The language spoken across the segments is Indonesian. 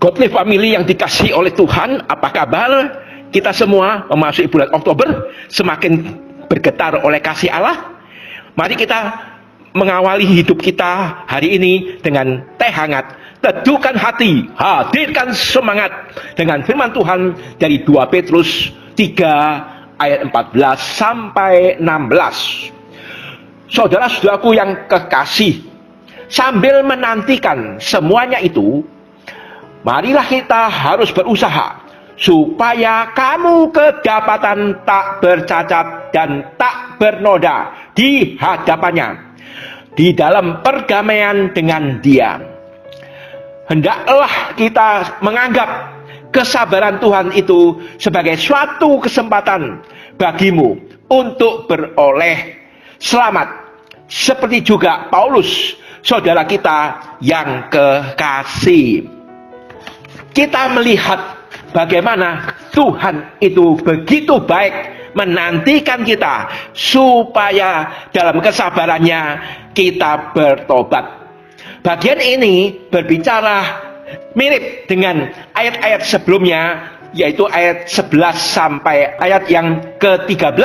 Godly Family yang dikasih oleh Tuhan, apa kabar? Kita semua memasuki bulan Oktober semakin bergetar oleh kasih Allah. Mari kita mengawali hidup kita hari ini dengan teh hangat, teduhkan hati, hadirkan semangat dengan firman Tuhan dari 2 Petrus 3 ayat 14 sampai 16. Saudara-saudaraku yang kekasih, sambil menantikan semuanya itu, marilah kita harus berusaha supaya kamu kedapatan tak bercacat dan tak bernoda di hadapannya di dalam perdamaian dengan Dia. Hendaklah kita menganggap kesabaran Tuhan itu sebagai suatu kesempatan bagimu untuk beroleh selamat, seperti juga Paulus, saudara kita yang kekasih. Kita melihat bagaimana Tuhan itu begitu baik menantikan kita supaya dalam kesabarannya kita bertobat. Bagian ini berbicara mirip dengan ayat-ayat sebelumnya, yaitu ayat 11 sampai ayat yang ke-13.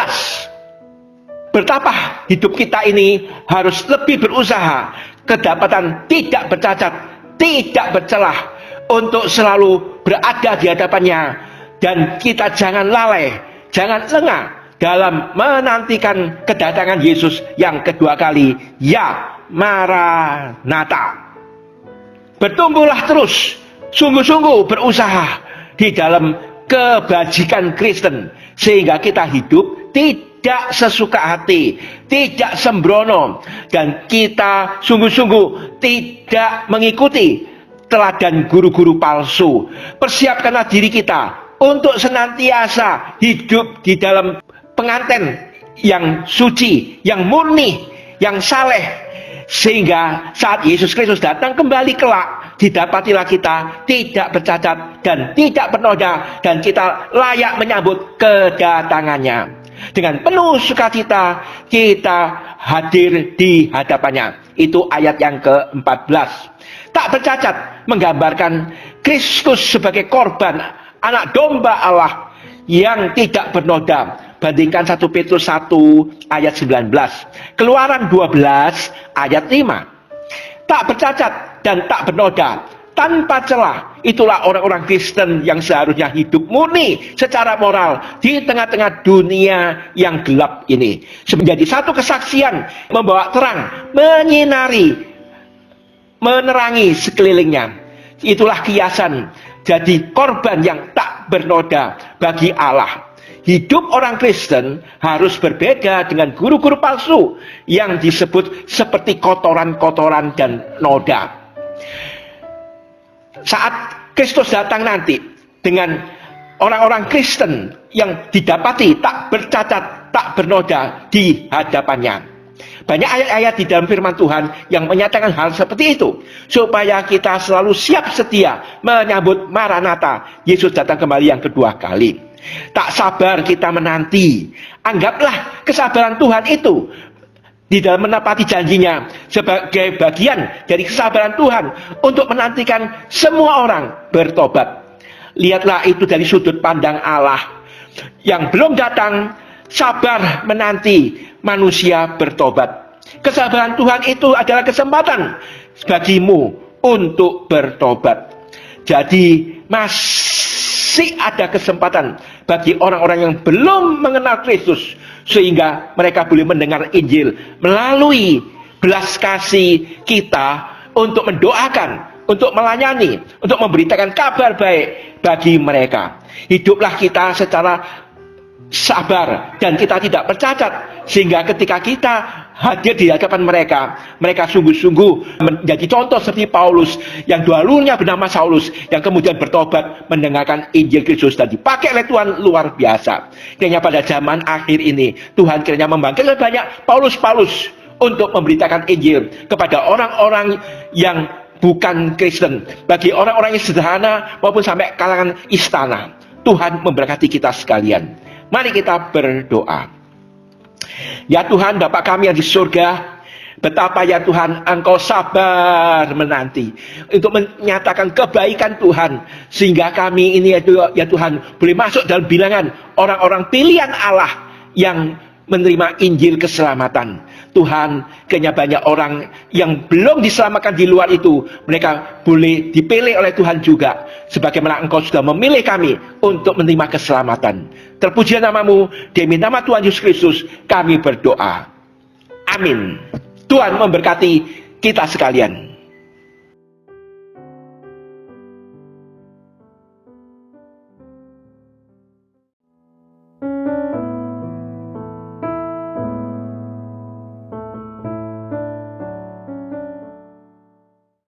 Betapa hidup kita ini harus lebih berusaha, kedapatan tidak bercacat, tidak bercelah, untuk selalu berada di hadapannya. Dan kita jangan lalai, jangan lengah dalam menantikan kedatangan Yesus yang kedua kali. Ya, Maranatha. Bertumbuhlah terus, sungguh-sungguh berusaha di dalam kebajikan Kristen, sehingga kita hidup tidak sesuka hati, tidak sembrono, dan kita sungguh-sungguh tidak mengikuti teladan guru-guru palsu. Persiapkanlah diri kita untuk senantiasa hidup di dalam pengantin yang suci, yang murni, yang saleh, sehingga saat Yesus Kristus datang kembali kelak, didapatilah kita tidak bercacat dan tidak bernoda, dan kita layak menyambut kedatangannya. Dengan penuh sukacita kita hadir di hadapannya. Itu ayat yang ke-14. Tak bercacat menggambarkan Kristus sebagai korban, anak domba Allah yang tidak bernoda. Bandingkan 1 Petrus 1 ayat 19. Keluaran 12 ayat 5. Tak bercacat dan tak bernoda, tanpa celah. Itulah orang-orang Kristen yang seharusnya hidup murni secara moral di tengah-tengah dunia yang gelap ini. Menjadi satu kesaksian, membawa terang, menerangi sekelilingnya. Itulah kiasan jadi korban yang tak bernoda bagi Allah. Hidup orang Kristen harus berbeda dengan guru-guru palsu yang disebut seperti kotoran-kotoran dan noda. Saat Kristus datang nanti, dengan orang-orang Kristen yang didapati tak bercacat, tak bernoda di hadapannya. Banyak ayat-ayat di dalam firman Tuhan yang menyatakan hal seperti itu, supaya kita selalu siap sedia menyambut Maranatha, Yesus datang kembali yang kedua kali. Tak sabar kita menanti. Anggaplah kesabaran Tuhan itu di dalam menepati janjinya sebagai bagian dari kesabaran Tuhan untuk menantikan semua orang bertobat. Lihatlah itu dari sudut pandang Allah yang belum datang, sabar menanti manusia bertobat. Kesabaran Tuhan itu adalah kesempatan bagimu untuk bertobat. Jadi masih ada kesempatan bagi orang-orang yang belum mengenal Kristus, sehingga mereka boleh mendengar Injil melalui belas kasih kita untuk mendoakan, untuk melayani, untuk memberitakan kabar baik bagi mereka. Hiduplah kita secara sabar dan kita tidak bercacat, sehingga ketika kita hadir di hadapan mereka, mereka sungguh-sungguh menjadi contoh seperti Paulus yang dahulunya bernama Saulus, yang kemudian bertobat mendengarkan Injil Kristus dan dipakai oleh Tuhan luar biasa. Kiranya pada zaman akhir ini Tuhan kiranya membangkitkan banyak Paulus-Paulus untuk memberitakan Injil kepada orang-orang yang bukan Kristen, bagi orang-orang yang sederhana maupun sampai kalangan istana. Tuhan memberkati kita sekalian. Mari kita berdoa. Ya Tuhan, Bapa kami yang di surga, Betapa ya Tuhan Engkau sabar menanti untuk menyatakan kebaikan Tuhan, sehingga kami ini ya Tuhan boleh masuk dalam bilangan orang-orang pilihan Allah yang menerima Injil keselamatan. Tuhan, kayaknya banyak orang yang belum diselamatkan di luar itu, mereka boleh dipilih oleh Tuhan juga, sebagaimana Engkau sudah memilih kami untuk menerima keselamatan. Terpuji namamu, demi nama Tuhan Yesus Kristus kami berdoa. Amin. Tuhan memberkati kita sekalian.